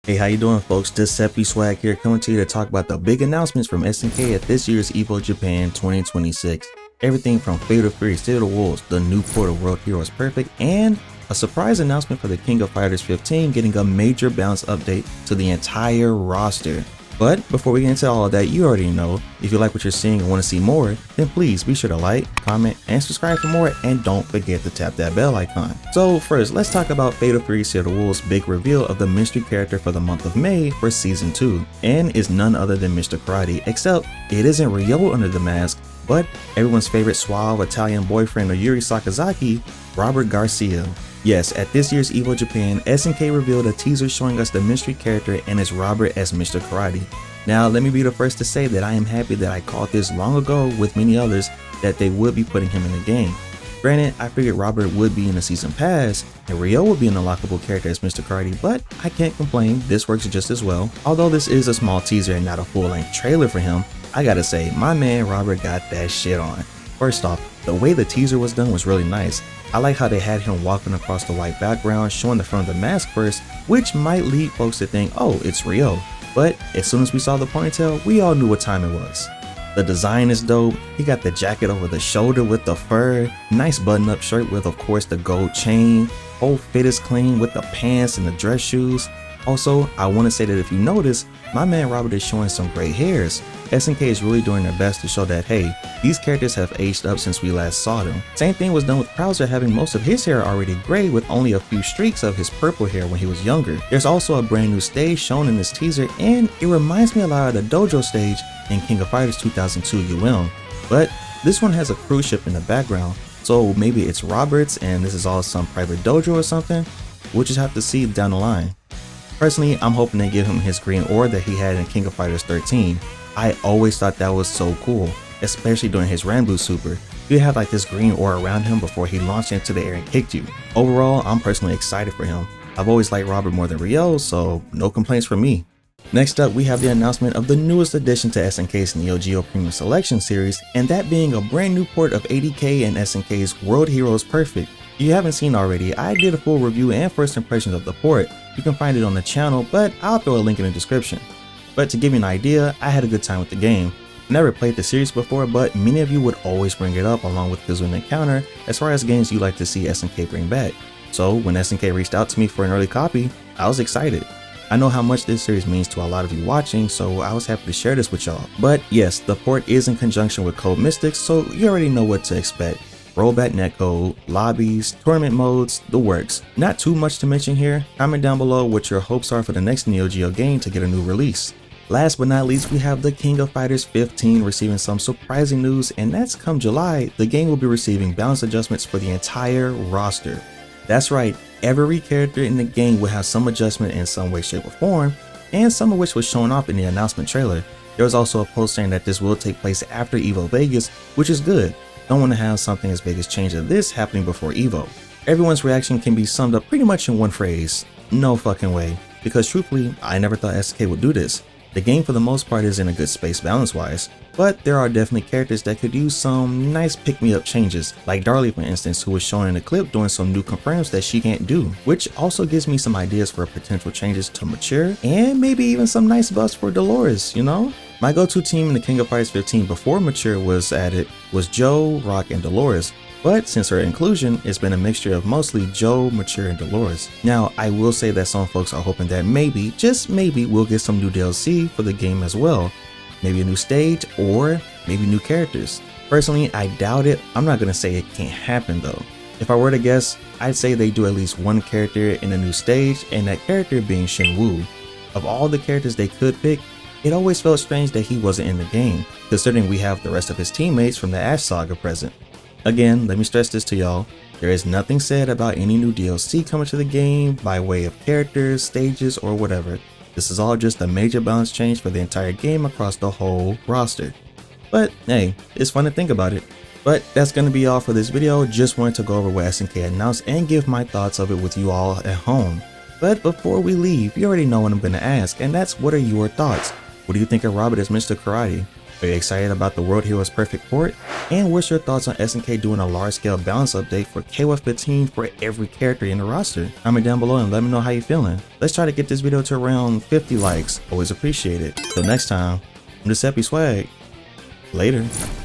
Hey, how you doing, folks? DecepySwag here, coming to you to talk about the big announcements from SNK at this year's EVO Japan 2026. Everything from Fatal Fury COTW, the new Portal World Heroes Perfect, and a surprise announcement for the King of Fighters 15 getting a major balance update to the entire roster. But before we get into all of that, you already know, if you like what you're seeing and want to see more, then please be sure to like, comment, and subscribe for more, and don't forget to tap that bell icon. So first, let's talk about Fatal Fury COTW's big reveal of the mystery character for the month of May for Season 2, and is none other than Mr. Karate, except it isn't Ryo under the mask, but everyone's favorite suave Italian boyfriend of Yuri Sakazaki, Robert Garcia. Yes, at this year's EVO Japan, SNK revealed a teaser showing us the mystery character and it's Robert as Mr. Karate. Now, let me be the first to say that I am happy that I called this long ago with many others that they would be putting him in the game. Granted, I figured Robert would be in the season pass and Ryo would be an unlockable character as Mr. Karate, but I can't complain, this works just as well. Although this is a small teaser and not a full-length trailer for him, I gotta say, my man Robert got that shit on. First off, the way the teaser was done was really nice. I like how they had him walking across the white background, showing the front of the mask first, which might lead folks to think, oh, it's Ryo. But as soon as we saw the ponytail, we all knew what time it was. The design is dope. He got the jacket over the shoulder with the fur, nice button-up shirt with, of course, the gold chain. Whole fit is clean with the pants and the dress shoes. Also, I want to say that if you notice, my man Robert is showing some gray hairs. SNK is really doing their best to show that, hey, these characters have aged up since we last saw them. Same thing was done with Krauser having most of his hair already gray with only a few streaks of his purple hair when he was younger. There's also a brand new stage shown in this teaser, and it reminds me a lot of the dojo stage in King of Fighters 2002 UM. But this one has a cruise ship in the background, so maybe it's Robert's and this is all some private dojo or something. We'll just have to see down the line. Personally, I'm hoping they give him his green aura that he had in King of Fighters 13. I always thought that was so cool, especially during his Rambo super. He had like this green aura around him before he launched into the air and kicked you. Overall, I'm personally excited for him. I've always liked Robert more than Ryo, so no complaints from me. Next up, we have the announcement of the newest addition to SNK's Neo Geo Premium Selection series, and that being a brand new port of ADK and SNK's World Heroes Perfect. If you haven't seen already, I did a full review and first impressions of the port. You can find it on the channel, but I'll throw a link in the description. But to give you an idea, I had a good time with the game. Never played the series before, but many of you would always bring it up along with Kazoo and Encounter as far as games you like to see SNK bring back. So when SNK reached out to me for an early copy, I was excited. I know how much this series means to a lot of you watching, so I was happy to share this with y'all. But yes, the port is in conjunction with Code Mystics, so you already know what to expect. Rollback netcode, lobbies, tournament modes, the works. Not too much to mention here. Comment down below what your hopes are for the next Neo Geo game to get a new release. Last but not least, we have the King of Fighters 15 receiving some surprising news, and that's come July, the game will be receiving balance adjustments for the entire roster. That's right, every character in the game will have some adjustment in some way, shape, or form, and some of which was shown off in the announcement trailer. There was also a post saying that this will take place after EVO Vegas, which is good. Don't want to have something as big as change of this happening before EVO. Everyone's reaction can be summed up pretty much in one phrase: no fucking way. Because truthfully, I never thought SNK would do this. The game for the most part is in a good space balance wise, but there are definitely characters that could use some nice pick-me-up changes, like Darlie for instance, who was shown in a clip doing some new confirms that she can't do, which also gives me some ideas for potential changes to Mature, and maybe even some nice buffs for Dolores, you know? My go-to team in the King of Fighters 15 before Mature was added was Joe, Rock, and Dolores, but since her inclusion, it's been a mixture of mostly Joe, Mature, and Dolores. Now, I will say that some folks are hoping that maybe, just maybe, we'll get some new DLC for the game as well. Maybe a new stage, or maybe new characters. Personally, I doubt it. I'm not gonna say it can't happen though. If I were to guess, I'd say they do at least one character in a new stage, and that character being Shenwu. Of all the characters they could pick, it always felt strange that he wasn't in the game, considering we have the rest of his teammates from the Ash Saga present. Again, let me stress this to y'all, there is nothing said about any new DLC coming to the game by way of characters, stages, or whatever. This is all just a major balance change for the entire game across the whole roster. But hey, it's fun to think about it. But that's going to be all for this video. Just wanted to go over what SNK announced and give my thoughts of it with you all at home. But before we leave, you already know what I'm going to ask, and that's what are your thoughts? What do you think of Robert as Mr. Karate? Are you excited about the World Heroes Perfect port? And what's your thoughts on SNK doing a large scale balance update for KOF 15 for every character in the roster? Comment down below and let me know how you're feeling. Let's try to get this video to around 50 likes, always appreciate it. Till next time, I'm DecepySwag. Later.